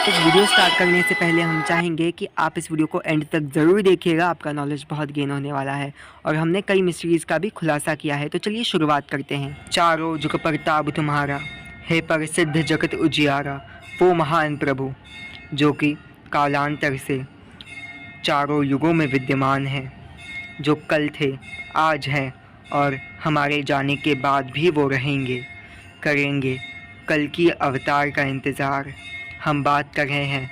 इस video start करने से पहले हम चाहेंगे कि आप इस वीडियो को एंड तक ज़रूर देखिएगा। आपका नॉलेज बहुत गेन होने वाला है और हमने कई मिस्ट्रीज़ का भी खुलासा किया है। तो चलिए शुरुआत करते हैं। चारों जुग परताप तुम्हारा, हे प्रसिद्ध जगत उजियारा, वो महान प्रभु जो कि कालांतर से चारों युगों में विद्यमान है, जो कल थे, आज हैं और हमारे जाने के बाद भी वो रहेंगे, करेंगे कल की अवतार का इंतज़ार। हम बात कर रहे हैं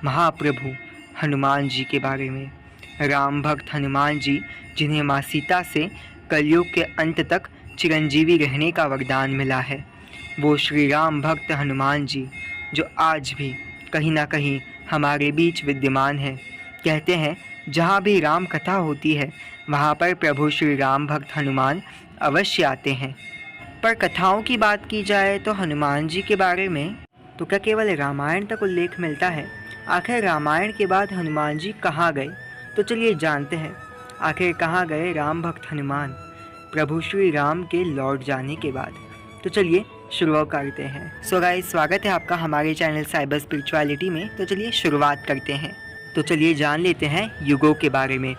महाप्रभु हनुमान जी के बारे में। राम भक्त हनुमान जी, जिन्हें माँ सीता से कलयुग के अंत तक चिरंजीवी रहने का वरदान मिला है। वो श्री राम भक्त हनुमान जी जो आज भी कहीं ना कहीं हमारे बीच विद्यमान है। कहते हैं जहाँ भी राम कथा होती है वहाँ पर प्रभु श्री राम भक्त हनुमान अवश्य आते हैं। पर कथाओं की बात की जाए तो हनुमान जी के बारे में तो क्या केवल रामायण तक उल्लेख मिलता है? आखिर रामायण के बाद हनुमान जी कहाँ गए? तो चलिए जानते हैं आखिर कहाँ गए राम भक्त हनुमान प्रभु श्री राम के लौट जाने के बाद। तो चलिए शुरुआत करते हैं। सो गाइस, स्वागत है आपका हमारे चैनल साइबर स्पिरिचुअलिटी में। तो चलिए शुरुआत करते हैं। तो चलिए जान लेते हैं युगों के बारे में।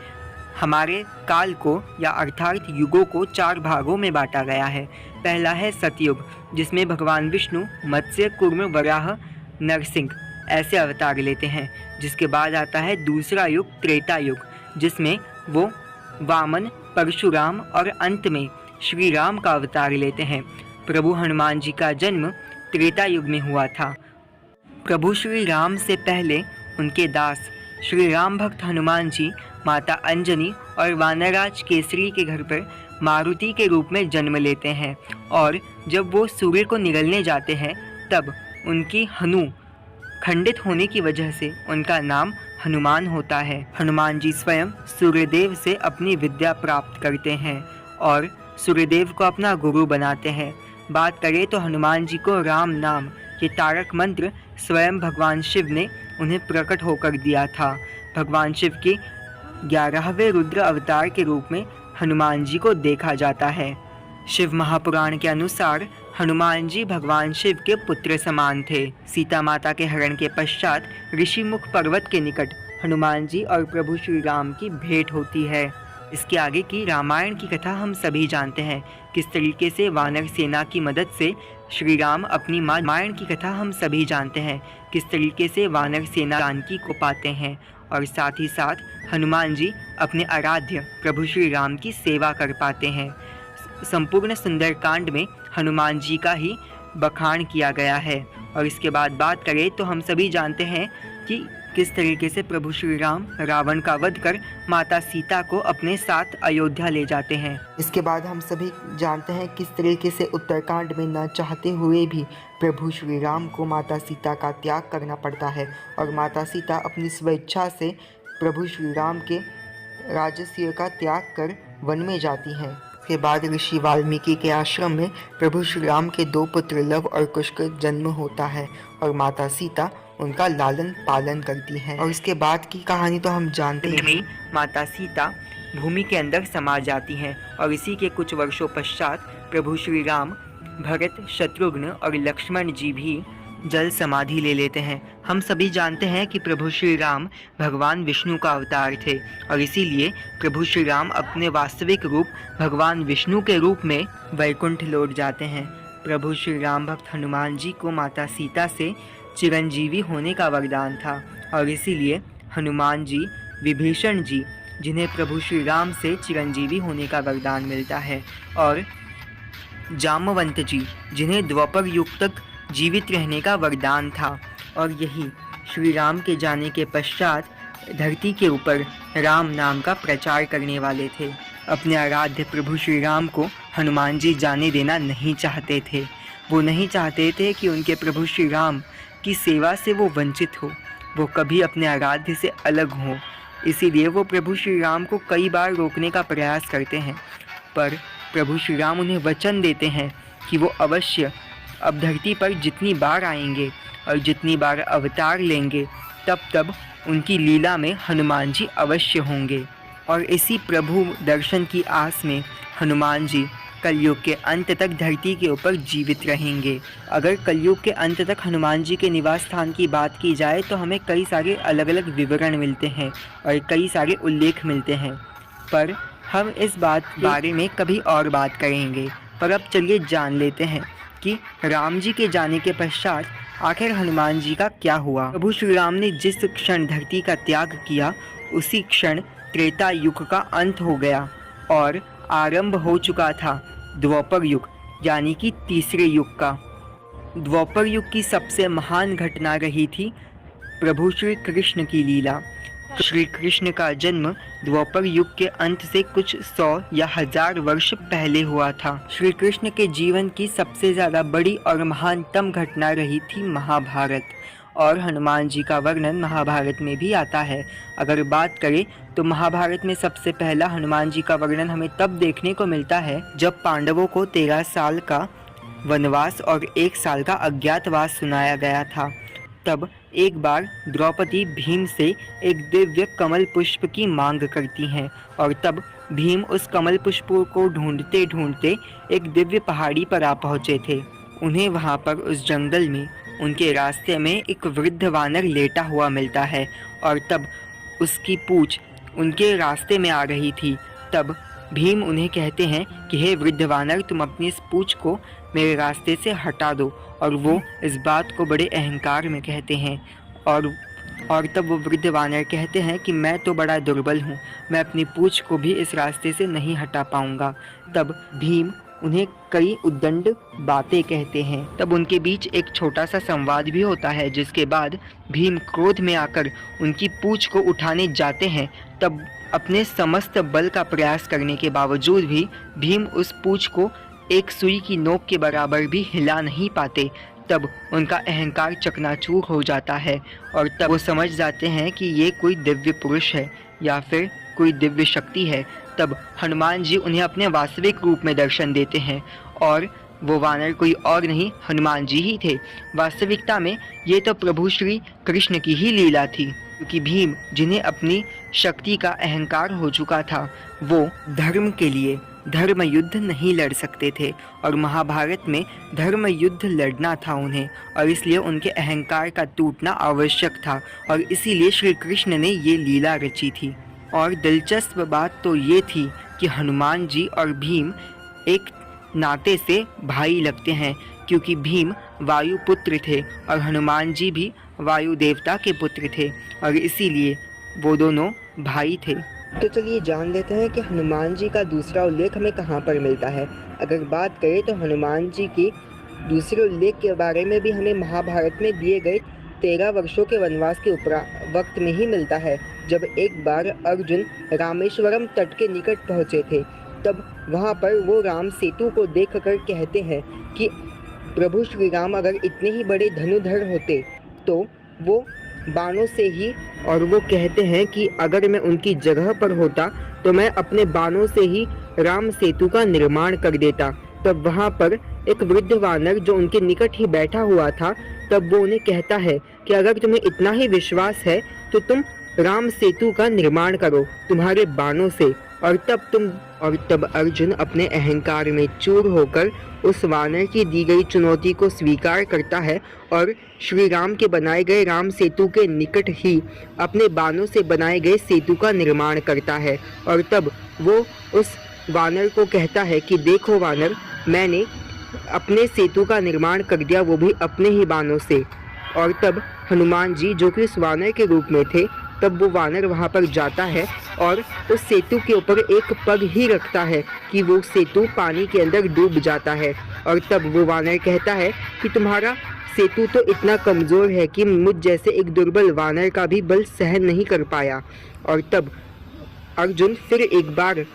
हमारे काल को या अर्थात युगों को 4 भागों में बांटा गया है। पहला है सतयुग, जिसमें भगवान विष्णु मत्स्य, कूर्म, वराह, नरसिंह ऐसे अवतार लेते हैं। जिसके बाद आता है दूसरा युग त्रेता युग, जिसमें वो वामन, परशुराम और अंत में श्री राम का अवतार लेते हैं। प्रभु हनुमान जी का जन्म त्रेता युग में हुआ था। प्रभु श्री राम से पहले उनके दास श्री राम भक्त हनुमान जी माता अंजनी और वानराज केसरी के घर पर मारुति के रूप में जन्म लेते हैं। और जब वो सूर्य को निगलने जाते हैं तब उनकी हनु खंडित होने की वजह से उनका नाम हनुमान होता है। हनुमान जी स्वयं सूर्यदेव से अपनी विद्या प्राप्त करते हैं और सूर्यदेव को अपना गुरु बनाते हैं। बात करें तो हनुमान जी को राम नाम के तारक मंत्र स्वयं भगवान शिव ने उन्हें प्रकट होकर दिया था। भगवान शिव के 11वें रुद्र अवतार के रूप में हनुमान जी को देखा जाता है। शिव महापुराण के अनुसार हनुमान जी भगवान शिव के पुत्र समान थे। सीता माता के हरण के पश्चात ऋषिमुख पर्वत के निकट हनुमान जी और प्रभु श्री राम की भेंट होती है। इसके आगे की रामायण की कथा हम सभी जानते हैं। किस तरीके से वानर सेना की मदद से श्री राम अपनी माँ रामायण की कथा हम सभी जानते हैं। किस तरीके से वानर सेना जानकी को पाते हैं और साथ ही साथ हनुमान जी अपने आराध्य प्रभु श्री राम की सेवा कर पाते हैं। संपूर्ण सुंदरकांड में हनुमान जी का ही बखान किया गया है। और इसके बाद बात करें तो हम सभी जानते हैं कि किस तरीके से प्रभु श्री राम रावण का वध कर माता सीता को अपने साथ अयोध्या ले जाते हैं। इसके बाद हम सभी जानते हैं किस तरीके से उत्तरकांड में न चाहते हुए भी प्रभु श्री राम को माता सीता का त्याग करना पड़ता है और माता सीता अपनी स्वेच्छा से प्रभु श्री राम के राजस्व का त्याग कर वन में जाती हैं। इसके बाद ऋषि वाल्मीकि के आश्रम में प्रभु श्री राम के 2 पुत्र लव और कुश का जन्म होता है और माता सीता उनका लालन पालन करती हैं। और इसके बाद की कहानी तो हम जानते हैं। माता सीता भूमि के अंदर समा जाती हैं और इसी के कुछ वर्षों पश्चात प्रभु श्री राम, भरत, शत्रुघ्न और लक्ष्मण जी भी जल समाधि ले लेते हैं। हम सभी जानते हैं कि प्रभु श्री राम भगवान विष्णु का अवतार थे और इसीलिए प्रभु श्री राम अपने वास्तविक रूप भगवान विष्णु के रूप में वैकुंठ लौट जाते हैं। प्रभु श्री राम भक्त हनुमान जी को माता सीता से चिरंजीवी होने का वरदान था और इसीलिए हनुमान जी, विभीषण जी, जिन्हें प्रभु श्री राम से चिरंजीवी होने का वरदान मिलता है, और जामवंत जी, जिन्हें द्वापर युग तक जीवित रहने का वरदान था। और यही श्री राम के जाने के पश्चात धरती के ऊपर राम नाम का प्रचार करने वाले थे। अपने आराध्य प्रभु श्री राम को हनुमान जी जाने देना नहीं चाहते थे। वो नहीं चाहते थे कि उनके प्रभु श्री राम की सेवा से वो वंचित हो, वो कभी अपने आराध्य से अलग हो। इसीलिए वो प्रभु श्री राम को कई बार रोकने का प्रयास करते हैं, पर प्रभु श्री राम उन्हें वचन देते हैं कि वो अवश्य अब धरती पर जितनी बार आएंगे और जितनी बार अवतार लेंगे तब तब उनकी लीला में हनुमान जी अवश्य होंगे। और इसी प्रभु दर्शन की आस में हनुमान जी कलयुग के अंत तक धरती के ऊपर जीवित रहेंगे। अगर कलयुग के अंत तक हनुमान जी के निवास स्थान की बात की जाए तो हमें कई सारे अलग अलग विवरण मिलते हैं और कई सारे उल्लेख मिलते हैं, पर हम इस बारे में कभी और बात करेंगे। पर अब चलिए जान लेते हैं कि राम जी के जाने के पश्चात आखिर हनुमान जी का क्या हुआ। प्रभु श्री राम ने जिस क्षण धरती का त्याग किया उसी क्षण त्रेता युग का अंत हो गया और आरंभ हो चुका था द्वापर युग, यानी कि तीसरे युग का। द्वापर युग की सबसे महान घटना रही थी प्रभु श्री कृष्ण की लीला। श्री कृष्ण का जन्म द्वापर युग के अंत से कुछ 100 या 1000 वर्ष पहले हुआ था। श्री कृष्ण के जीवन की सबसे ज़्यादा बड़ी और महानतम घटना रही थी महाभारत, और हनुमान जी का वर्णन महाभारत में भी आता है। अगर बात करें तो महाभारत में सबसे पहला हनुमान जी का वर्णन हमें तब देखने को मिलता है जब पांडवों को 13 साल का वनवास और 1 साल का अज्ञातवास सुनाया गया था। तब एक बार द्रौपदी भीम से एक दिव्य कमल पुष्प की मांग करती हैं और तब भीम उस कमल पुष्प को ढूंढते ढूंढते एक दिव्य पहाड़ी पर आ पहुँचे थे। उन्हें वहाँ पर उस जंगल में उनके रास्ते में एक वृद्ध वानर लेटा हुआ मिलता है और तब उसकी पूंछ उनके रास्ते में आ रही थी। तब भीम उन्हें कहते हैं कि हे वृद्ध वानर, तुम अपनी इस पूंछ को मेरे रास्ते से हटा दो, और वो इस बात को बड़े अहंकार में कहते हैं। और तब वो वृद्ध वानर कहते हैं कि मैं तो बड़ा दुर्बल हूँ, मैं अपनी पूंछ को भी इस रास्ते से नहीं हटा पाऊँगा। तब भीम उन्हें कई उद्दंड बातें कहते हैं। तब उनके बीच एक छोटा सा संवाद भी होता है, जिसके बाद भीम क्रोध में आकर उनकी पूंछ को उठाने जाते हैं। तब अपने समस्त बल का प्रयास करने के बावजूद भी भीम उस पूंछ को एक सुई की नोक के बराबर भी हिला नहीं पाते। तब उनका अहंकार चकनाचूर हो जाता है और तब वो समझ जाते हैं कि ये कोई दिव्य पुरुष है या फिर कोई दिव्य शक्ति है। तब हनुमान जी उन्हें अपने वास्तविक रूप में दर्शन देते हैं और वो वानर कोई और नहीं हनुमान जी ही थे। वास्तविकता में ये तो प्रभु श्री कृष्ण की ही लीला थी, क्योंकि भीम जिन्हें अपनी शक्ति का अहंकार हो चुका था वो धर्म के लिए धर्म युद्ध नहीं लड़ सकते थे और महाभारत में धर्म युद्ध लड़ना था उन्हें, और इसलिए उनके अहंकार का टूटना आवश्यक था और इसीलिए श्री कृष्ण ने ये लीला रची थी। और दिलचस्प बात तो ये थी कि हनुमान जी और भीम एक नाते से भाई लगते हैं, क्योंकि भीम वायु पुत्र थे और हनुमान जी भी वायु देवता के पुत्र थे और इसीलिए वो दोनों भाई थे। तो चलिए जान लेते हैं कि हनुमान जी का दूसरा उल्लेख हमें कहाँ पर मिलता है। अगर बात करें तो हनुमान जी के दूसरे उल्लेख के बारे में भी हमें महाभारत में दिए गए 13 वर्षों के वनवास के वक्त में ही मिलता है, जब एक बार अर्जुन रामेश्वरम तट के निकट पहुँचे थे। तब वहाँ पर वो राम सेतु को देखकर कहते हैं कि प्रभु श्री राम अगर इतने ही बड़े धनुधर होते तो वो बाणों से ही, और वो कहते हैं कि अगर मैं उनकी जगह पर होता तो मैं अपने बाणों से ही राम सेतु का निर्माण कर देता। तब वहाँ पर एक वृद्ध वानर जो उनके निकट ही बैठा हुआ था, तब वो उन्हें कहता है कि अगर तुम्हें इतना ही विश्वास है तो तुम राम सेतु का निर्माण करो तुम्हारे बाणों से। और तब अर्जुन अपने अहंकार में चूर होकर उस वानर की दी गई चुनौती को स्वीकार करता है और श्री राम के बनाए गए राम सेतु के निकट ही अपने बाणों से बनाए गए सेतु का निर्माण करता है। और तब वो उस वानर को कहता है कि देखो वानर, मैंने अपने सेतु का निर्माण कर दिया, वो भी अपने ही बाणों से। और तब हनुमान जी जो कि उस वानर के रूप में थे, तब वो वानर वहाँ पर जाता है और उस सेतु के ऊपर एक पग ही रखता है कि वो सेतु पानी के अंदर डूब जाता है। और तब वो वानर कहता है कि तुम्हारा सेतु तो इतना कमज़ोर है कि मुझ जैसे एक दुर्बल वानर का भी बल सहन नहीं कर पाया। और तब अर्जुन फिर एक बार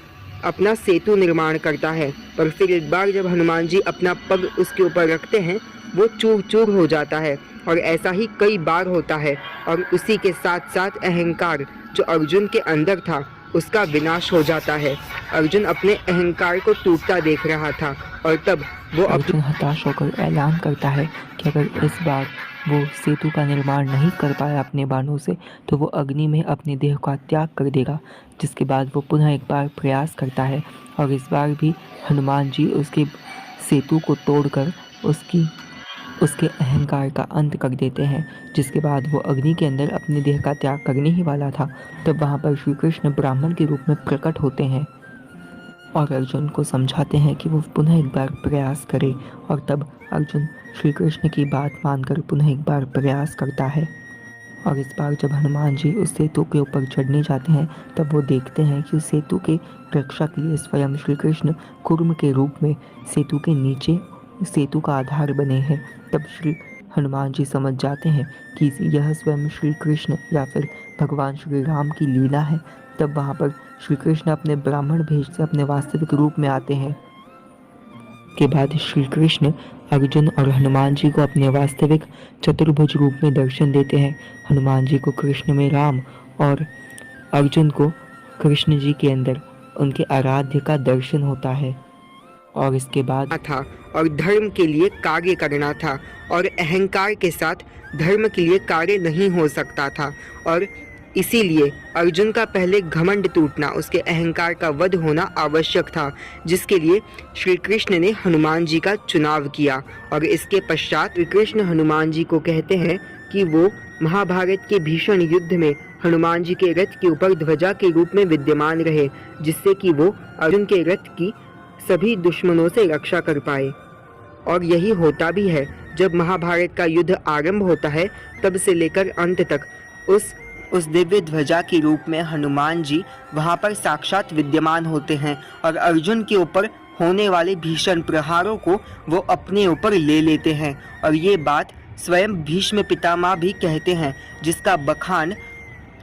अपना सेतु निर्माण करता है, पर फिर एक बार जब हनुमान जी अपना पग उसके ऊपर रखते हैं वो चूर चूर हो जाता है। और ऐसा ही कई बार होता है और उसी के साथ साथ अहंकार जो अर्जुन के अंदर था उसका विनाश हो जाता है। अर्जुन अपने अहंकार को टूटता देख रहा था और तब वो अर्जुन हताश होकर ऐलान करता है कि अगर इस बार वो सेतु का निर्माण नहीं कर पाया अपने बाणों से, तो वो अग्नि में अपने देह का त्याग कर देगा, जिसके बाद वो पुनः एक बार प्रयास करता है और इस बार भी हनुमान जी उसके सेतु को तोड़कर उसके अहंकार का अंत कर देते हैं, जिसके बाद वो अग्नि के अंदर अपने देह का त्याग करने ही वाला था। तब वहाँ पर श्री कृष्ण ब्राह्मण के रूप में प्रकट होते हैं और अर्जुन को समझाते हैं कि वो पुनः एक बार प्रयास करे, और तब अर्जुन श्री कृष्ण की बात मानकर पुनः एक बार प्रयास करता है। और इस बार जब हनुमान जी उस सेतु के ऊपर चढ़ने जाते हैं, तब वो देखते हैं कि उस सेतु के रक्षा के लिए स्वयं श्री कृष्ण कूर्म के रूप में सेतु के नीचे सेतु का आधार बने हैं। तब श्री हनुमान जी समझ जाते हैं कि यह स्वयं श्री कृष्ण या फिर भगवान श्री राम की लीला है। तब वहाँ पर श्री कृष्ण अपने ब्राह्मण भेष से अपने वास्तविक रूप में आते हैं। के बाद श्री कृष्ण अर्जुन और हनुमान जी को अपने वास्तविक चतुर्भुज रूप में दर्शन देते हैं। हनुमान जी को कृष्ण में राम और अर्जुन को कृष्ण जी के अंदर उनके आराध्य का दर्शन होता है। और इसके बाद था और धर्म के लिए कार्य करना था, और अहंकार के साथ धर्म के लिए कार्य नहीं हो सकता था, और इसीलिए अर्जुन का पहले घमंड टूटना, उसके अहंकार का वध होना आवश्यक था, जिसके लिए श्री कृष्ण ने हनुमान जी का चुनाव किया। और इसके पश्चात श्री कृष्ण हनुमान जी को कहते हैं कि वो महाभारत के भीषण युद्ध में हनुमान जी के रथ के ऊपर ध्वजा के रूप में विद्यमान रहे, जिससे कि वो अर्जुन के रथ की सभी दुश्मनों से रक्षा कर पाए। और यही होता भी है, जब महाभारत का युद्ध आरंभ होता है तब से लेकर अंत तक उस दिव्य ध्वजा के रूप में हनुमान जी वहाँ पर साक्षात विद्यमान होते हैं, और अर्जुन के ऊपर होने वाले भीषण प्रहारों को वो अपने ऊपर ले लेते हैं। और ये बात स्वयं भीष्म पितामह भी कहते हैं, जिसका बखान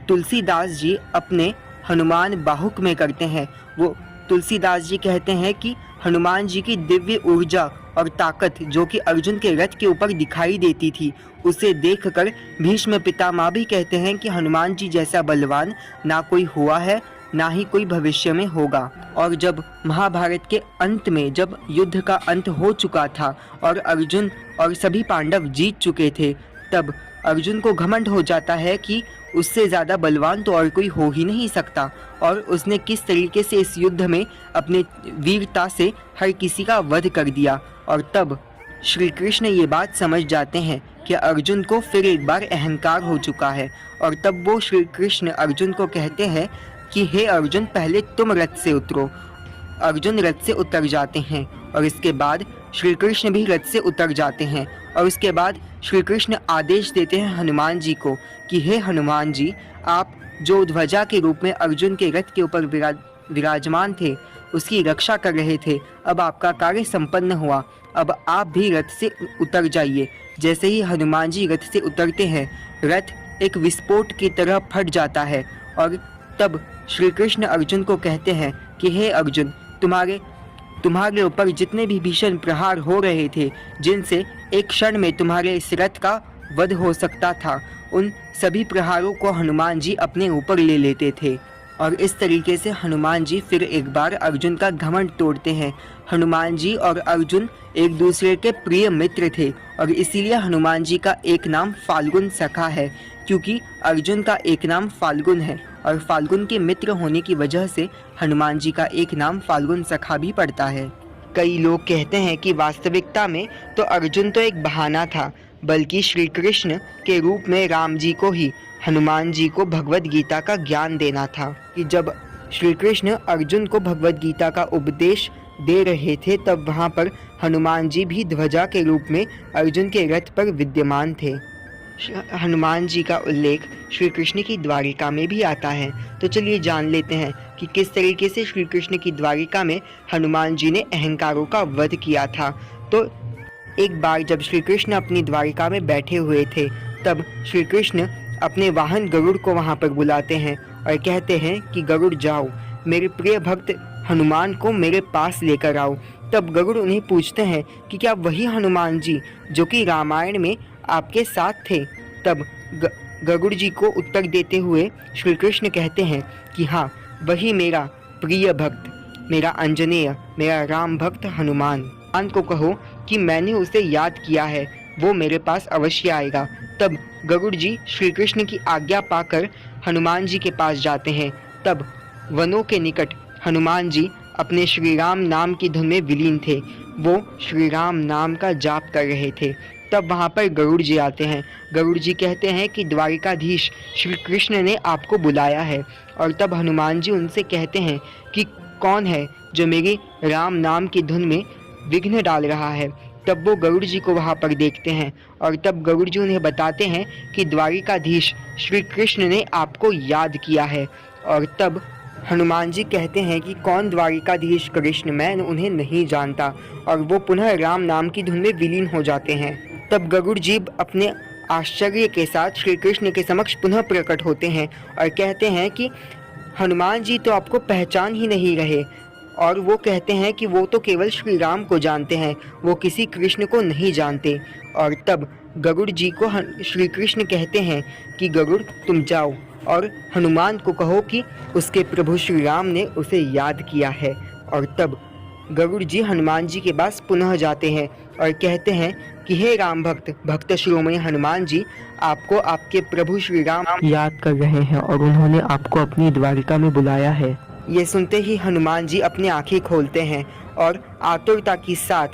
तुलसीदास जी अपने हनुमान बाहुक में करते हैं। वो तुलसीदास जी कहते हैं कि हनुमान जी की दिव्य ऊर्जा और ताकत जो कि अर्जुन के रथ के ऊपर दिखाई देती थी, उसे देखकर भीष्म पितामह भी कहते हैं कि हनुमान जी जैसा बलवान ना कोई हुआ है, ना ही कोई भविष्य में होगा। और जब महाभारत के अंत में जब युद्ध का अंत हो चुका था और अर्जुन और सभी पांडव जीत चुके थे, तब अर्जुन को घमंड हो जाता है कि उससे ज़्यादा बलवान तो और कोई हो ही नहीं सकता, और उसने किस तरीके से इस युद्ध में अपने वीरता से हर किसी का वध कर दिया। और तब श्री कृष्ण ये बात समझ जाते हैं कि अर्जुन को फिर एक बार अहंकार हो चुका है, और तब वो श्री कृष्ण अर्जुन को कहते हैं कि हे अर्जुन, पहले तुम रथ से उतरो। अर्जुन रथ से उतर जाते हैं, और इसके बाद श्री कृष्ण भी रथ से उतर जाते हैं। और उसके बाद श्री कृष्ण आदेश देते हैं हनुमान जी को कि हे हनुमान जी, आप जो ध्वजा के रूप में अर्जुन के रथ के ऊपर विराजमान थे, उसकी रक्षा कर रहे थे, अब आपका कार्य संपन्न हुआ, अब आप भी रथ से उतर जाइए। जैसे ही हनुमान जी रथ से उतरते हैं, रथ एक विस्फोट की तरह फट जाता है। और तब श्री कृष्ण अर्जुन को कहते हैं कि हे अर्जुन, तुम्हारे ऊपर जितने भी भीषण प्रहार हो रहे थे, जिनसे एक क्षण में तुम्हारे इस रथ का वध हो सकता था, उन सभी प्रहारों को हनुमान जी अपने ऊपर ले लेते थे। और इस तरीके से हनुमान जी फिर एक बार अर्जुन का घमंड तोड़ते हैं। हनुमान जी और अर्जुन एक दूसरे के प्रिय मित्र थे, और इसीलिए हनुमान जी का एक नाम फाल्गुन सखा है, क्योंकि अर्जुन का एक नाम फाल्गुन है, और फाल्गुन के मित्र होने की वजह से हनुमान जी का एक नाम फाल्गुन सखा भी पड़ता है। कई लोग कहते हैं कि वास्तविकता में तो अर्जुन तो एक बहाना था, बल्कि श्री कृष्ण के रूप में राम जी को ही हनुमान जी को भगवत गीता का ज्ञान देना था। कि जब श्री कृष्ण अर्जुन को भगवत गीता का उपदेश दे रहे थे, तब वहाँ पर हनुमान जी भी ध्वजा के रूप में अर्जुन के रथ पर विद्यमान थे। हनुमान जी का उल्लेख श्री कृष्ण की द्वारिका में भी आता है। तो चलिए जान लेते हैं कि किस तरीके से श्री कृष्ण की द्वारिका में हनुमान जी ने अहंकारों का वध किया था। तो एक बार जब श्री कृष्ण अपनी द्वारिका में बैठे हुए थे, तब श्री कृष्ण अपने वाहन गरुड़ को वहाँ पर बुलाते हैं और कहते हैं कि गरुड़ जाओ, मेरे प्रिय भक्त हनुमान को मेरे पास लेकर आओ। तब गरुड़ उन्हें पूछते हैं कि क्या वही हनुमान जी जो कि रामायण में आपके साथ थे? तब गरुड़ जी को उत्तर देते हुए श्री कृष्ण कहते हैं कि हाँ, वही मेरा प्रिय भक्त, मेरा अंजनेय, मेरा राम भक्त हनुमान। को कहो कि मैंने उसे याद किया है, वो मेरे पास अवश्य आएगा। तब गरुड़ जी श्री कृष्ण की आज्ञा पाकर हनुमान जी के पास जाते हैं। तब वनों के निकट हनुमान जी अपने श्री राम नाम की धुन में विलीन थे। वो श्री राम नाम का जाप कर रहे थे। तब वहाँ पर गरुड़ जी आते हैं। गरुड़ जी कहते हैं कि द्वारिकाधीश श्री कृष्ण ने आपको बुलाया है। और तब हनुमान जी उनसे कहते हैं कि कौन है जो मेरी राम नाम की धुन में विघ्न डाल रहा है। तब वो गरुड़ जी को वहाँ पर देखते हैं और तब गरुड़ जी उन्हें बताते हैं कि द्वारिकाधीश श्री कृष्ण ने आपको याद किया है। और तब हनुमान जी कहते हैं कि कौन द्वारिकाधीश कृष्ण, मैं उन्हें नहीं जानता। और वो पुनः राम नाम की धुन में विलीन हो जाते हैं। तब गरुड़ जी अपने आश्चर्य के साथ श्री कृष्ण के समक्ष पुनः प्रकट होते हैं और कहते हैं कि हनुमान जी तो आपको पहचान ही नहीं रहे। और वो कहते हैं कि वो तो केवल श्री राम को जानते हैं, वो किसी कृष्ण को नहीं जानते। और तब गरुड़ जी को श्री कृष्ण कहते हैं कि गरुड़ तुम जाओ और हनुमान को कहो कि उसके प्रभु श्री राम ने उसे याद किया है। और तब गरुड़ जी हनुमान जी के पास पुनः जाते हैं और कहते हैं कि हे राम भक्त शिरोमणि हनुमान जी, आपको आपके प्रभु श्री राम याद कर रहे हैं और उन्होंने आपको अपनी द्वारिका में बुलाया है। ये सुनते ही हनुमान जी अपनी आंखें खोलते हैं और आतुरता के साथ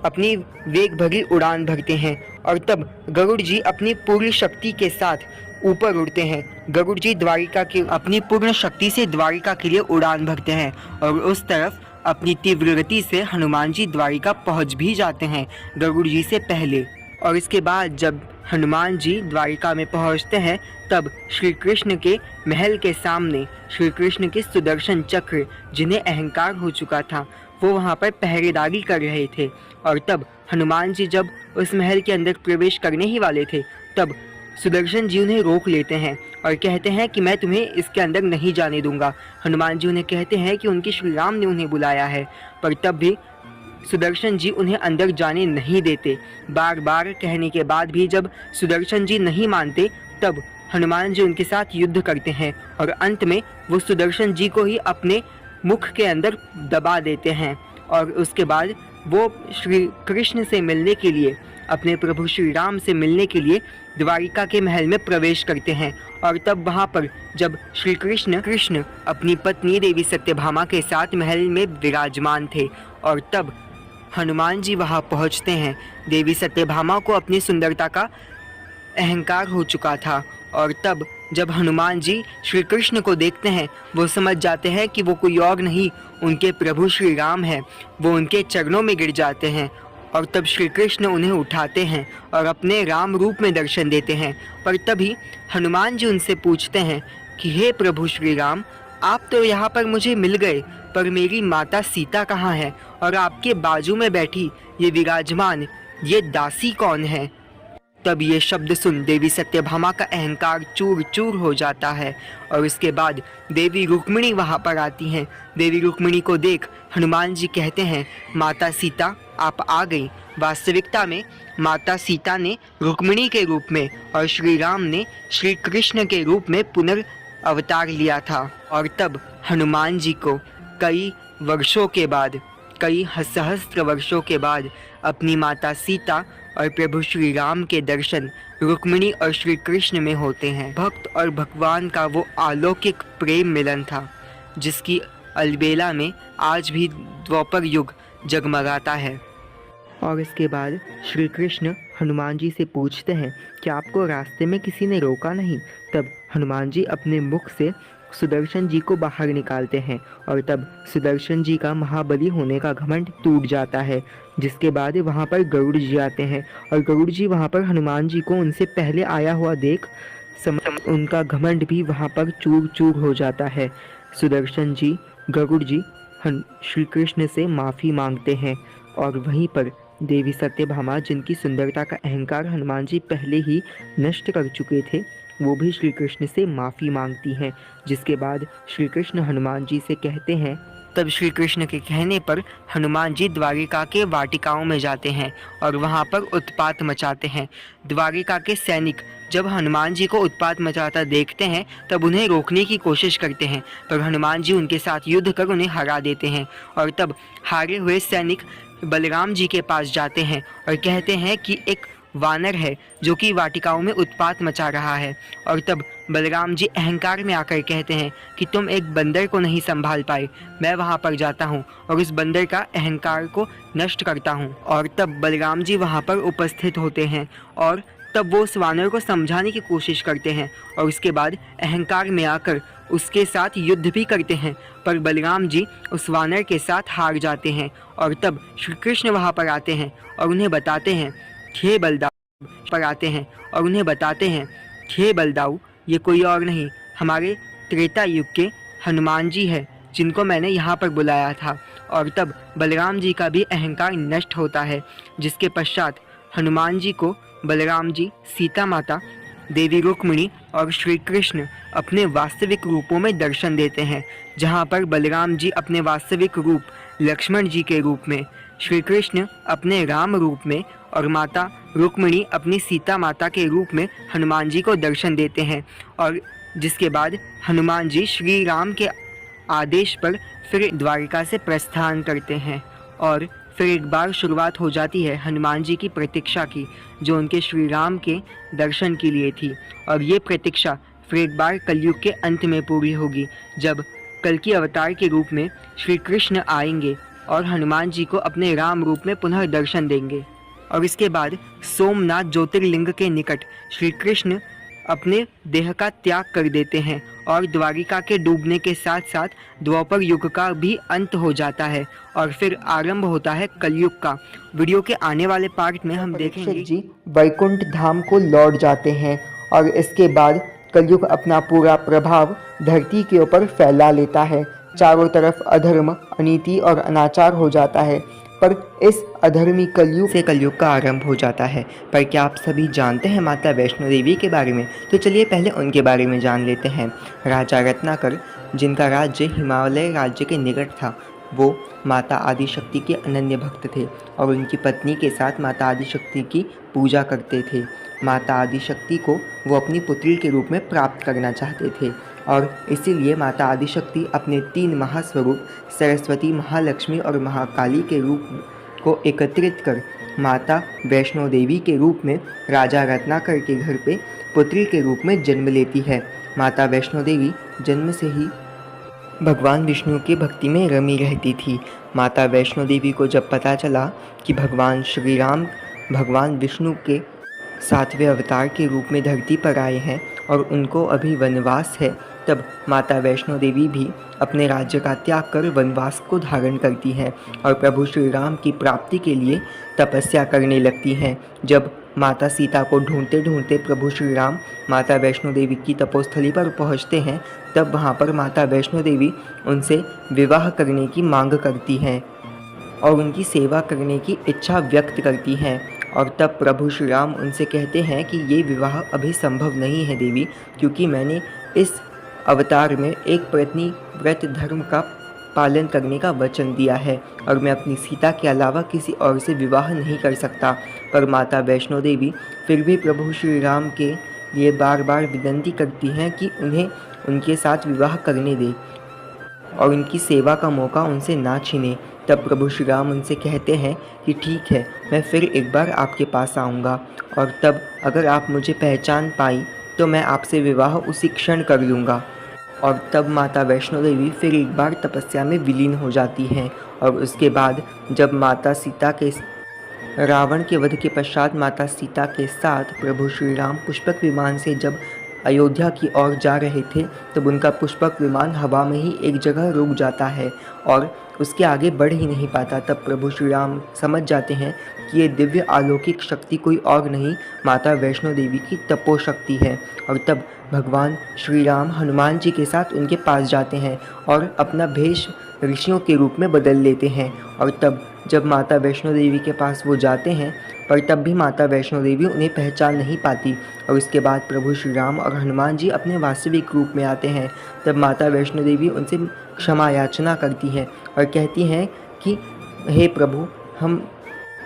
अपनी वेग भरी उड़ान भरते हैं। और तब गरुड़ जी अपनी पूरी शक्ति के साथ ऊपर उड़ते हैं। गरुड़ जी अपनी पूर्ण शक्ति से द्वारिका के लिए उड़ान भरते हैं और उस तरफ अपनी तीव्र गति से हनुमान जी द्वारिका पहुंच भी जाते हैं गरुड़ जी से पहले। और इसके बाद जब हनुमान जी द्वारिका में पहुंचते हैं तब श्री कृष्ण के महल के सामने श्री कृष्ण के सुदर्शन चक्र, जिन्हें अहंकार हो चुका था, वो वहां पर पहरेदारी कर रहे थे। और तब हनुमान जी जब उस महल के अंदर प्रवेश करने ही वाले थे तब सुदर्शन जी उन्हें रोक लेते हैं और कहते हैं कि मैं तुम्हें इसके अंदर नहीं जाने दूंगा। हनुमान जी उन्हें कहते हैं कि उनके श्री राम ने उन्हें बुलाया है, पर तब भी सुदर्शन जी उन्हें अंदर जाने नहीं देते। बार बार कहने के बाद भी जब सुदर्शन जी नहीं मानते तब हनुमान जी उनके साथ युद्ध करते हैं और अंत में वो सुदर्शन जी को ही अपने मुख के अंदर दबा देते हैं। और उसके बाद वो श्री कृष्ण से मिलने के लिए, अपने प्रभु श्री राम से मिलने के लिए द्वारिका के महल में प्रवेश करते हैं। और तब वहाँ पर जब श्री कृष्ण अपनी पत्नी देवी सत्यभामा के साथ महल में विराजमान थे और तब हनुमान जी वहाँ पहुँचते हैं। देवी सत्यभामा को अपनी सुंदरता का अहंकार हो चुका था और तब जब हनुमान जी श्री कृष्ण को देखते हैं वो समझ जाते हैं कि वो कोई और नहीं, उनके प्रभु श्री राम हैं। वो उनके चरणों में गिर जाते हैं और तब श्री कृष्ण उन्हें उठाते हैं और अपने राम रूप में दर्शन देते हैं। पर तभी हनुमान जी उनसे पूछते हैं कि हे प्रभु श्री राम, आप तो यहाँ पर मुझे मिल गए, पर मेरी माता सीता कहाँ है और आपके बाजू में बैठी ये विराजमान ये दासी कौन है। तब ये शब्द सुन देवी सत्यभामा का अहंकार चूर चूर हो जाता है और इसके बाद देवी रुक्मिणी वहाँ पर आती हैं। देवी रुक्मिणी को देख हनुमान जी कहते हैं, माता सीता आप आ गई। वास्तविकता में माता सीता ने रुक्मिणी के रूप में और श्री राम ने श्री कृष्ण के रूप में पुनर्अवतार लिया था। और तब हनुमान जी को कई सहस्त्र वर्षों के बाद अपनी माता सीता और प्रभु श्री राम के दर्शन रुक्मिणी और श्री कृष्ण में होते हैं। भक्त और भगवान का वो अलौकिक प्रेम मिलन था जिसकी अलबेला में आज भी द्वापर युग जगमगाता है। और इसके बाद श्री कृष्ण हनुमान जी से पूछते हैं कि आपको रास्ते में किसी ने रोका नहीं। तब हनुमान जी अपने मुख से सुदर्शन जी को बाहर निकालते हैं और तब सुदर्शन जी का महाबली होने का घमंड टूट जाता है। जिसके बाद वहाँ पर गरुड़ जी आते हैं और गरुड़ जी वहाँ पर हनुमान जी को उनसे पहले आया हुआ देख उनका घमंड भी वहाँ पर चूर चूर हो जाता है। सुदर्शन जी गरुड़ जी श्री कृष्ण से माफ़ी मांगते हैं और वहीं पर देवी सत्यभामा, जिनकी सुंदरता का अहंकार हनुमान जी पहले ही नष्ट कर चुके थे, वो भी श्री कृष्ण से माफ़ी मांगती हैं। जिसके बाद श्री कृष्ण हनुमान जी से कहते हैं, तब श्री कृष्ण के कहने पर हनुमान जी द्वारिका के वाटिकाओं में जाते हैं और वहाँ पर उत्पात मचाते हैं। द्वारिका के सैनिक जब हनुमान जी को उत्पात मचाता देखते हैं तब उन्हें रोकने की कोशिश करते हैं, पर हनुमान जी उनके साथ युद्ध कर उन्हें हरा देते हैं। और तब हारे हुए सैनिक बलराम जी के पास जाते हैं और कहते हैं कि एक वानर है जो कि वाटिकाओं में उत्पात मचा रहा है। और तब बलराम जी अहंकार में आकर कहते हैं कि तुम एक बंदर को नहीं संभाल पाए, मैं वहाँ पर जाता हूँ और उस बंदर का अहंकार को नष्ट करता हूँ। और तब बलराम जी वहाँ पर उपस्थित होते हैं और तब वो उस वानर को समझाने की कोशिश करते हैं और उसके बाद अहंकार में आकर उसके साथ युद्ध भी करते हैं, पर बलराम जी उस वानर के साथ हार जाते हैं। और तब श्री कृष्ण वहाँ पर आते हैं और उन्हें बताते हैं, हे बलदाऊ पर आते हैं और उन्हें बताते हैं, हे बलदाऊ, ये कोई और नहीं हमारे त्रेता युग के हनुमान जी है जिनको मैंने यहाँ पर बुलाया था। और तब बलराम जी का भी अहंकार नष्ट होता है, जिसके पश्चात हनुमान जी को बलराम जी, सीता माता, देवी रुक्मिणी और श्री कृष्ण अपने वास्तविक रूपों में दर्शन देते हैं, जहाँ पर बलराम जी अपने वास्तविक रूप लक्ष्मण जी के रूप में, श्री कृष्ण अपने राम रूप में और माता रुक्मिणी अपनी सीता माता के रूप में हनुमान जी को दर्शन देते हैं। और जिसके बाद हनुमान जी श्री राम के आदेश पर फिर द्वारिका से प्रस्थान करते हैं और फिर एक बार शुरुआत हो जाती है हनुमान जी की प्रतीक्षा की, जो उनके श्री राम के दर्शन के लिए थी। और ये प्रतीक्षा फिर एक बार कलयुग के अंत में पूरी होगी, जब कल की अवतार के रूप में श्री कृष्ण आएंगे और हनुमान जी को अपने राम रूप में पुनः दर्शन देंगे। और इसके बाद सोमनाथ ज्योतिर्लिंग के निकट श्री कृष्ण अपने देह का त्याग कर देते हैं और द्वारिका के डूबने के साथ साथ द्वापर युग का भी अंत हो जाता है और फिर आरंभ होता है कलयुग का। वीडियो के आने वाले पार्ट में हम देखेंगे जी वैकुंठ धाम को लौट जाते हैं और इसके बाद कलयुग अपना पूरा प्रभाव धरती के ऊपर फैला लेता है। चारों तरफ अधर्म, अनीति और अनाचार हो जाता है, पर इस अधर्मी कलयुग से कलयुग का आरंभ हो जाता है। पर क्या आप सभी जानते हैं माता वैष्णो देवी के बारे में? तो चलिए पहले उनके बारे में जान लेते हैं। राजा रत्नाकर, जिनका राज्य हिमालय राज्य के निकट था, वो माता आदिशक्ति के अनन्य भक्त थे और उनकी पत्नी के साथ माता आदिशक्ति की पूजा करते थे। माता आदिशक्ति को वो अपनी पुत्री के रूप में प्राप्त करना चाहते थे और इसीलिए माता आदिशक्ति अपने 3 महास्वरूप सरस्वती, महालक्ष्मी और महाकाली के रूप को एकत्रित कर माता वैष्णो देवी के रूप में राजा रत्नाकर के घर पे पुत्री के रूप में जन्म लेती है। माता वैष्णो देवी जन्म से ही भगवान विष्णु की भक्ति में रमी रहती थी। माता वैष्णो देवी को जब पता चला कि भगवान श्री राम भगवान विष्णु के 7वें अवतार के रूप में धरती पर आए हैं और उनको अभी वनवास है, तब माता वैष्णो देवी भी अपने राज्य का त्याग कर वनवास को धारण करती हैं और प्रभु श्री राम की प्राप्ति के लिए तपस्या करने लगती हैं। जब माता सीता को ढूंढते ढूंढते प्रभु श्री राम माता वैष्णो देवी की तपोस्थली पर पहुंचते हैं, तब वहां पर माता वैष्णो देवी उनसे विवाह करने की मांग करती हैं और उनकी सेवा करने की इच्छा व्यक्त करती हैं। और तब प्रभु श्री राम उनसे कहते हैं कि ये विवाह अभी संभव नहीं है देवी, क्योंकि मैंने इस अवतार में एक पत्नी व्रत धर्म का पालन करने का वचन दिया है और मैं अपनी सीता के अलावा किसी और से विवाह नहीं कर सकता। पर माता वैष्णो देवी फिर भी प्रभु श्री राम के लिए बार बार विनती करती हैं कि उन्हें उनके साथ विवाह करने दे और उनकी सेवा का मौका उनसे ना छीने। तब प्रभु श्री राम उनसे कहते हैं कि ठीक है, मैं फिर एक बार आपके पास आऊँगा और तब अगर आप मुझे पहचान पाई तो मैं आपसे विवाह उसी क्षण कर लूँगा। और तब माता वैष्णो देवी फिर एक बार तपस्या में विलीन हो जाती हैं। और उसके बाद जब माता सीता के रावण के वध के पश्चात माता सीता के साथ प्रभु श्री राम पुष्पक विमान से जब अयोध्या की ओर जा रहे थे, तब उनका पुष्पक विमान हवा में ही एक जगह रुक जाता है और उसके आगे बढ़ ही नहीं पाता। तब प्रभु श्री राम समझ जाते हैं कि ये दिव्य अलौकिक शक्ति कोई और नहीं, माता वैष्णो देवी की तपोशक्ति है। और तब भगवान श्री राम हनुमान जी के साथ उनके पास जाते हैं और अपना भेष ऋषियों के रूप में बदल लेते हैं। और तब जब माता वैष्णो देवी के पास वो जाते हैं, पर तब भी माता वैष्णो देवी उन्हें पहचान नहीं पाती। और उसके बाद प्रभु श्री राम और हनुमान जी अपने वास्तविक रूप में आते हैं। तब माता वैष्णो देवी उनसे क्षमा याचना करती हैं और कहती हैं कि हे प्रभु,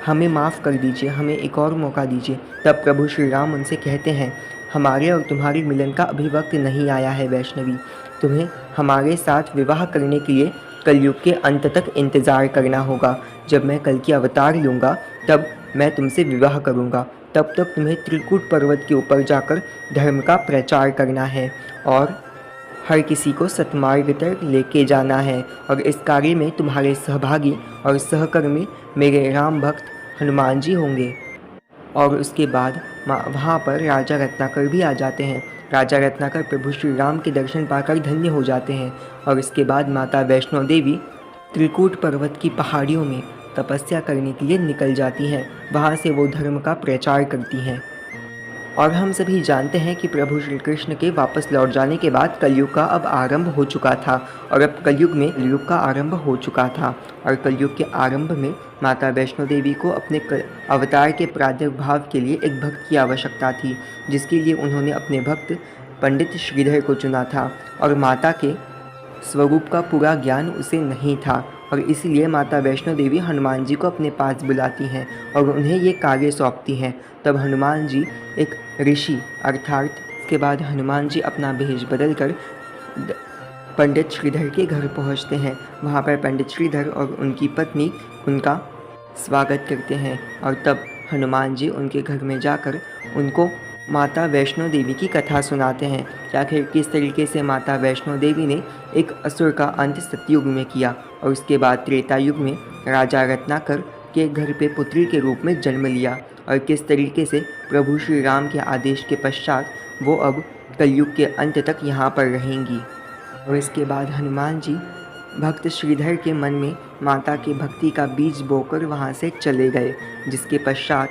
हमें माफ़ कर दीजिए, हमें एक और मौका दीजिए। तब प्रभु श्री राम उनसे कहते हैं, हमारे और तुम्हारे मिलन का अभी वक्त नहीं आया है वैष्णवी, तुम्हें हमारे साथ विवाह करने के लिए कलयुग के अंत तक इंतज़ार करना होगा। जब मैं कल की अवतार लूँगा तब मैं तुमसे विवाह करूँगा। तब तक तुम्हें त्रिकूट पर्वत के ऊपर जाकर धर्म का प्रचार करना है और हर किसी को सतमार्ग तक लेके जाना है। और इस कार्य में तुम्हारे सहभागी और सहकर्मी मेरे राम भक्त हनुमान जी होंगे। और उसके बाद वहाँ पर राजा रत्नाकर भी आ जाते हैं। राजा रत्नाकर प्रभु श्री राम के दर्शन पाकर धन्य हो जाते हैं। और इसके बाद माता वैष्णो देवी त्रिकूट पर्वत की पहाड़ियों में तपस्या करने के लिए निकल जाती हैं। वहाँ से वो धर्म का प्रचार करती हैं। और हम सभी जानते हैं कि प्रभु श्री कृष्ण के वापस लौट जाने के बाद कलयुग का अब आरंभ हो चुका था। और अब कलयुग का आरंभ हो चुका था। और कलयुग के आरंभ में माता वैष्णो देवी को अपने अवतार के प्रादुर्भाव के लिए एक भक्त की आवश्यकता थी, जिसके लिए उन्होंने अपने भक्त पंडित श्रीधर को चुना था। और माता के स्वरूप का पूरा ज्ञान उसे नहीं था, और इसलिए माता वैष्णो देवी हनुमान जी को अपने पास बुलाती हैं और उन्हें ये कार्य सौंपती हैं। तब हनुमान जी एक ऋषि अर्थात इसके बाद हनुमान जी अपना भेष बदलकर पंडित श्रीधर के घर पहुंचते हैं। वहां पर पंडित श्रीधर और उनकी पत्नी उनका स्वागत करते हैं। और तब हनुमान जी उनके घर में जाकर उनको माता वैष्णो देवी की कथा सुनाते हैं कि आखिर किस तरीके से माता वैष्णो देवी ने एक असुर का अंत सतयुग में किया और उसके बाद त्रेता युग में राजा रत्नाकर के घर पे पुत्री के रूप में जन्म लिया, और किस तरीके से प्रभु श्री राम के आदेश के पश्चात वो अब कलयुग के अंत तक यहाँ पर रहेंगी। और इसके बाद हनुमान जी भक्त श्रीधर के मन में माता की भक्ति का बीज बोकर वहाँ से चले गए, जिसके पश्चात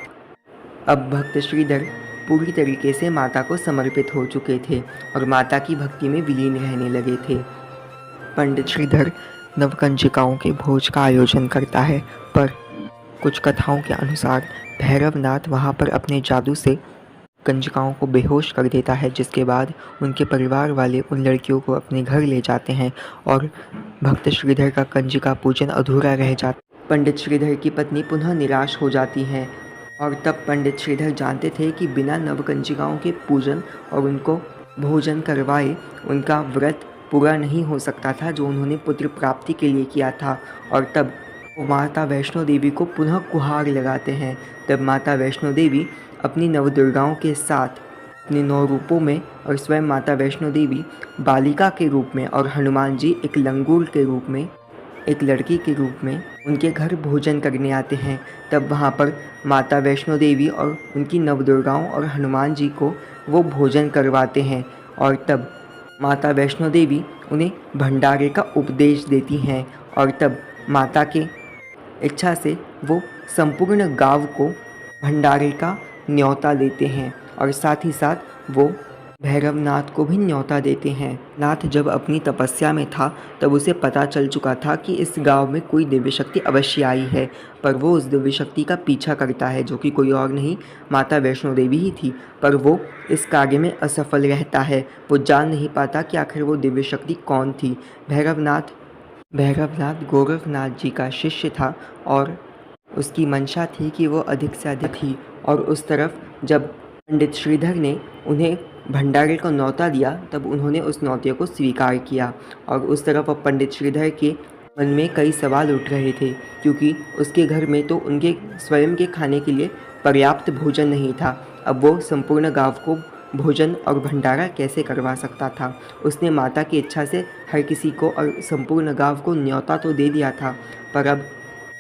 अब भक्त श्रीधर पूरी तरीके से माता को समर्पित हो चुके थे और माता की भक्ति में विलीन रहने लगे थे। पंडित श्रीधर नवकंचिकाओं के भोज का आयोजन करता है, पर कुछ कथाओं के अनुसार भैरवनाथ वहां पर अपने जादू से कंजिकाओं को बेहोश कर देता है, जिसके बाद उनके परिवार वाले उन लड़कियों को अपने घर ले जाते हैं और भक्त श्रीधर का कंजिका पूजन अधूरा रह जाता। पंडित श्रीधर की पत्नी पुनः निराश हो जाती हैं और तब पंडित श्रीधर जानते थे कि बिना नवकंजिकाओं के पूजन और उनको भोजन करवाए उनका व्रत पूरा नहीं हो सकता था जो उन्होंने पुत्र प्राप्ति के लिए किया था। और तब वो माता वैष्णो देवी को पुनः गुहार लगाते हैं। तब माता वैष्णो देवी अपनी नवदुर्गाओं के साथ अपने 9 रूपों में और स्वयं माता वैष्णो देवी बालिका के रूप में और हनुमान जी एक लंगूर के रूप में, एक लड़की के रूप में उनके घर भोजन करने आते हैं। तब वहाँ पर माता वैष्णो देवी और उनकी नवदुर्गाओं और हनुमान जी को वो भोजन करवाते हैं। और तब माता वैष्णो देवी उन्हें भंडारे का उपदेश देती हैं और तब माता के इच्छा से वो संपूर्ण गांव को भंडारे का न्योता देते हैं और साथ ही साथ वो भैरवनाथ को भी न्योता देते हैं। नाथ जब अपनी तपस्या में था तब उसे पता चल चुका था कि इस गांव में कोई दिव्य शक्ति अवश्य आई है, पर वो उस दिव्य शक्ति का पीछा करता है जो कि कोई और नहीं माता वैष्णो देवी ही थी। पर वो इस कार्य में असफल रहता है। वो जान नहीं पाता कि आखिर वो दिव्य शक्ति कौन थी। भैरवनाथ गोरखनाथ जी का शिष्य था और उसकी मंशा थी कि वो अधिक से अधिक थी। और उस तरफ जब पंडित श्रीधर ने उन्हें भंडारे को न्योता दिया तब उन्होंने उस न्योते को स्वीकार किया। और उस तरफ अब पंडित श्रीधर के मन में कई सवाल उठ रहे थे, क्योंकि उसके घर में तो उनके स्वयं के खाने के लिए पर्याप्त भोजन नहीं था। अब वो संपूर्ण गांव को भोजन और भंडारा कैसे करवा सकता था। उसने माता की इच्छा से हर किसी को और संपूर्ण गांव को न्योता तो दे दिया था, पर अब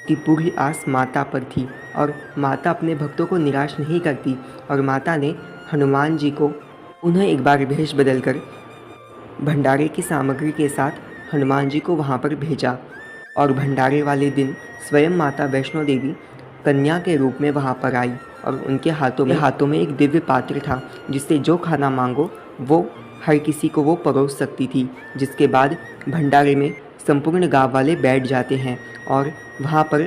की पूरी आस माता पर थी और माता अपने भक्तों को निराश नहीं करती। और माता ने हनुमान जी को उन्हें एक बार भेष बदलकर भंडारे की सामग्री के साथ हनुमान जी को वहाँ पर भेजा। और भंडारे वाले दिन स्वयं माता वैष्णो देवी कन्या के रूप में वहाँ पर आई और उनके हाथों में एक दिव्य पात्र था जिससे जो खाना मांगो वो हर किसी को वो परोस सकती थी। जिसके बाद भंडारे में संपूर्ण गांव वाले बैठ जाते हैं और वहाँ पर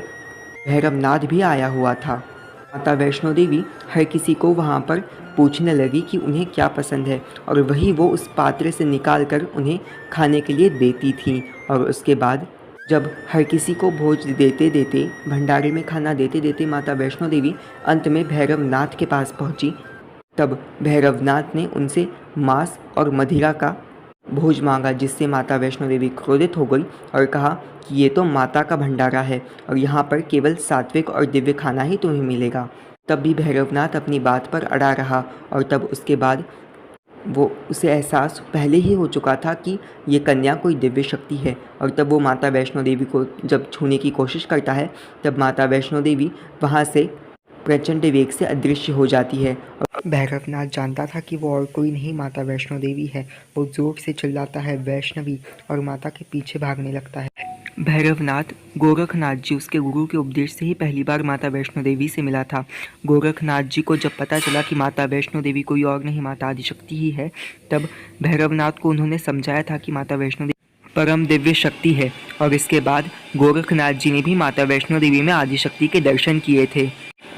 भैरवनाथ भी आया हुआ था। माता वैष्णो देवी हर किसी को वहाँ पर पूछने लगी कि उन्हें क्या पसंद है और वही वो उस पात्र से निकाल कर उन्हें खाने के लिए देती थी। और उसके बाद जब हर किसी को भोज देते देते भंडारे में खाना देते देते माता वैष्णो देवी अंत में भैरवनाथ के पास पहुंची, तब भैरवनाथ ने उनसे मांस और मदिरा का भोज मांगा, जिससे माता वैष्णो देवी क्रोधित हो गई और कहा कि ये तो माता का भंडारा है और यहाँ पर केवल सात्विक और दिव्य खाना ही तुम्हें मिलेगा। तब भी भैरवनाथ अपनी बात पर अड़ा रहा और तब उसके बाद उसे एहसास पहले ही हो चुका था कि ये कन्या कोई दिव्य शक्ति है। और तब वो माता वैष्णो देवी को जब छूने की कोशिश करता है तब माता वैष्णो देवी वहाँ से प्रचंड वेग से अदृश्य हो जाती है। भैरवनाथ जानता था कि वो और कोई नहीं माता वैष्णो देवी है। वो जोर से चिल्लाता है वैष्णवी और माता के पीछे भागने लगता है। भैरवनाथ गोरखनाथ जी उसके गुरु के उपदेश से ही पहली बार माता वैष्णो देवी से मिला था। गोरखनाथ जी को जब पता चला कि माता वैष्णो देवी कोई और नहीं माता आदिशक्ति ही है, तब भैरवनाथ को उन्होंने समझाया था कि माता वैष्णो देवी परम दिव्य शक्ति है। और इसके बाद गोरखनाथ जी ने भी माता वैष्णो देवी में आदिशक्ति के दर्शन किए थे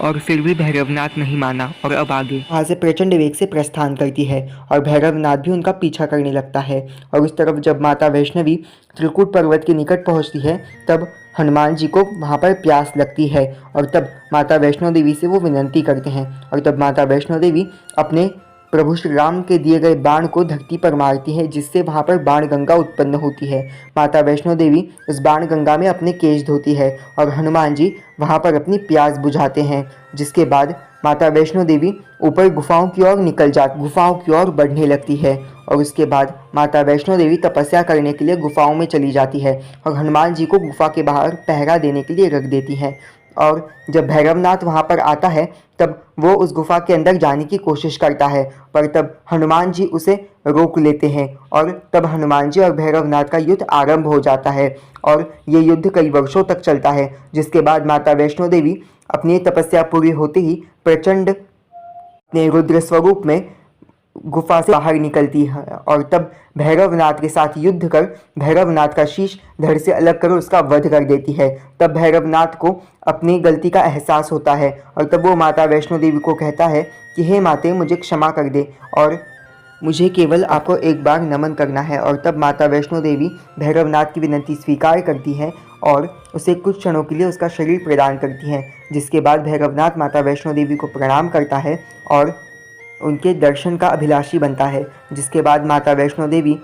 और फिर भी भैरवनाथ नहीं माना और अब आगे वहाँ से प्रचंड वेग से प्रस्थान करती है और भैरवनाथ भी उनका पीछा करने लगता है। और उस तरफ जब माता वैष्णवी त्रिकूट पर्वत के निकट पहुँचती है तब हनुमान जी को वहाँ पर प्यास लगती है और तब माता वैष्णो देवी से वो विनती करते हैं। और तब माता वैष्णो देवी अपने प्रभु श्री राम के दिए गए बाण को धरती पर मारती है, जिससे वहाँ पर बाण गंगा उत्पन्न होती है। माता वैष्णो देवी उस बाण गंगा में अपने केश धोती है और हनुमान जी वहाँ पर अपनी प्यास बुझाते हैं। जिसके बाद माता वैष्णो देवी ऊपर गुफाओं की ओर बढ़ने लगती है और उसके बाद माता वैष्णो देवी तपस्या करने के लिए गुफाओं में चली जाती है और हनुमान जी को गुफा के बाहर पहरा देने के लिए रख देती हैं। और जब भैरवनाथ वहाँ पर आता है तब वो उस गुफा के अंदर जाने की कोशिश करता है, पर तब हनुमान जी उसे रोक लेते हैं और तब हनुमान जी और भैरवनाथ का युद्ध आरंभ हो जाता है और ये युद्ध कई वर्षों तक चलता है। जिसके बाद माता वैष्णो देवी अपनी तपस्या पूरी होते ही प्रचंड अपने रुद्र स्वरूप में गुफा से बाहर निकलती है और तब भैरवनाथ के साथ युद्ध कर भैरवनाथ का शीश धड़ से अलग कर उसका वध कर देती है। तब भैरवनाथ को अपनी गलती का एहसास होता है और तब वो माता वैष्णो देवी को कहता है कि हे माते, मुझे क्षमा कर दे और मुझे केवल आपको एक बार नमन करना है। और तब माता वैष्णो देवी भैरवनाथ की विनती स्वीकार करती हैं और उसे कुछ क्षणों के लिए उसका शरीर प्रदान करती हैं। जिसके बाद भैरवनाथ माता वैष्णो देवी को प्रणाम करता है और उनके दर्शन का अभिलाषी बनता है। जिसके बाद माता वैष्णो देवी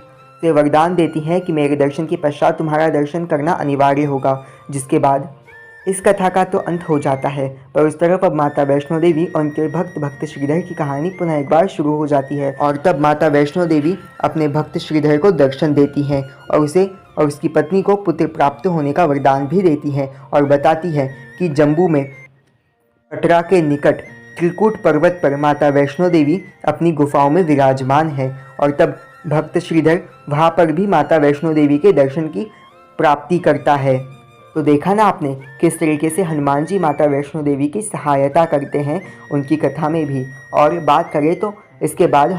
से वरदान देती हैं कि मेरे दर्शन के पश्चात तुम्हारा दर्शन करना अनिवार्य होगा। जिसके बाद इस कथा का तो अंत हो जाता है, पर उस तरफ अब माता वैष्णो देवी और उनके भक्त श्रीधर की कहानी पुनः एक बार शुरू हो जाती है। और तब माता वैष्णो देवी अपने भक्त श्रीधर को दर्शन देती हैं और उसे और उसकी पत्नी को पुत्र प्राप्त होने का वरदान भी देती हैं और बताती है कि जम्बू में कटरा के निकट त्रिकूट पर्वत पर माता वैष्णो देवी अपनी गुफाओं में विराजमान है। और तब भक्त श्रीधर वहाँ पर भी माता वैष्णो देवी के दर्शन की प्राप्ति करता है। तो देखा ना आपने किस तरीके से हनुमान जी माता वैष्णो देवी की सहायता करते हैं उनकी कथा में भी। और बात करें तो इसके बाद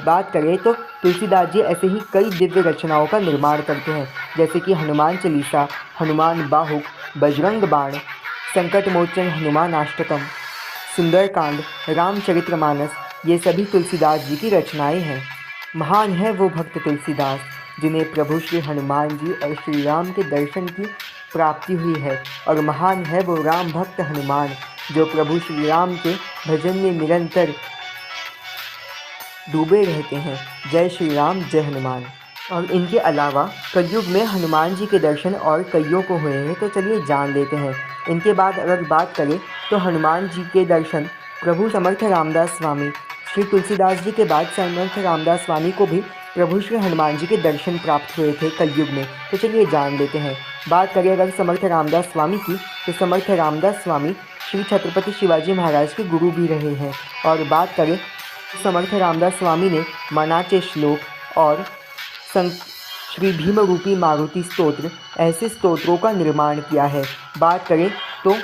बात करें तो तुलसीदास जी ऐसे ही कई दिव्य रचनाओं का निर्माण करते हैं, जैसे कि हनुमान चालीसा, हनुमान बाहुक, बजरंग बाण, संकट मोचन हनुमान अष्टकम, सुंदरकांड, रामचरितमानस, ये सभी तुलसीदास जी की रचनाएं हैं। महान है वो भक्त तुलसीदास जिन्हें प्रभु श्री हनुमान जी और श्री राम के दर्शन की प्राप्ति हुई है। और महान है वो राम भक्त हनुमान जो प्रभु श्री राम के भजन में निरंतर डूबे रहते हैं। जय श्री राम, जय हनुमान। और इनके अलावा कलयुग में हनुमान जी के दर्शन और कईयों को हुए हैं, तो चलिए जान लेते हैं। इनके बाद अगर बात करें तो हनुमान जी के दर्शन प्रभु समर्थ रामदास स्वामी, श्री तुलसीदास जी के बाद समर्थ रामदास स्वामी को भी प्रभु श्री हनुमान जी के दर्शन प्राप्त हुए थे कलयुग में। तो चलिए जान लेते हैं। बात करें अगर समर्थ रामदास स्वामी की, तो समर्थ रामदास स्वामी श्री छत्रपति शिवाजी महाराज के गुरु भी रहे हैं। और बात करें समर्थ रामदास स्वामी ने मनाचे श्लोक और श्री भीम रूपी मारुति स्तोत्र ऐसे स्तोत्रों का निर्माण किया है। बात करें तो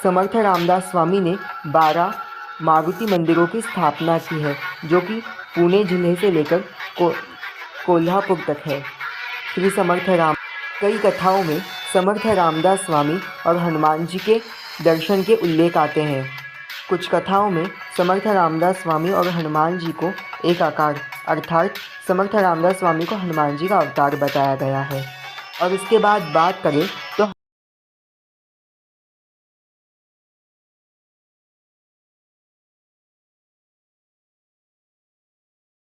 समर्थ रामदास स्वामी ने 12 मारुति मंदिरों की स्थापना की है, जो कि पुणे जिले से लेकर कोल्हापुर तक है। श्री समर्थ राम कई कथाओं में समर्थ रामदास स्वामी और हनुमान जी के दर्शन के उल्लेख आते हैं। कुछ कथाओं में समर्थ रामदास स्वामी और हनुमान जी को एक आकार अर्थात समर्थ रामदास स्वामी को हनुमान जी का अवतार बताया गया है। और इसके बाद बात करें तो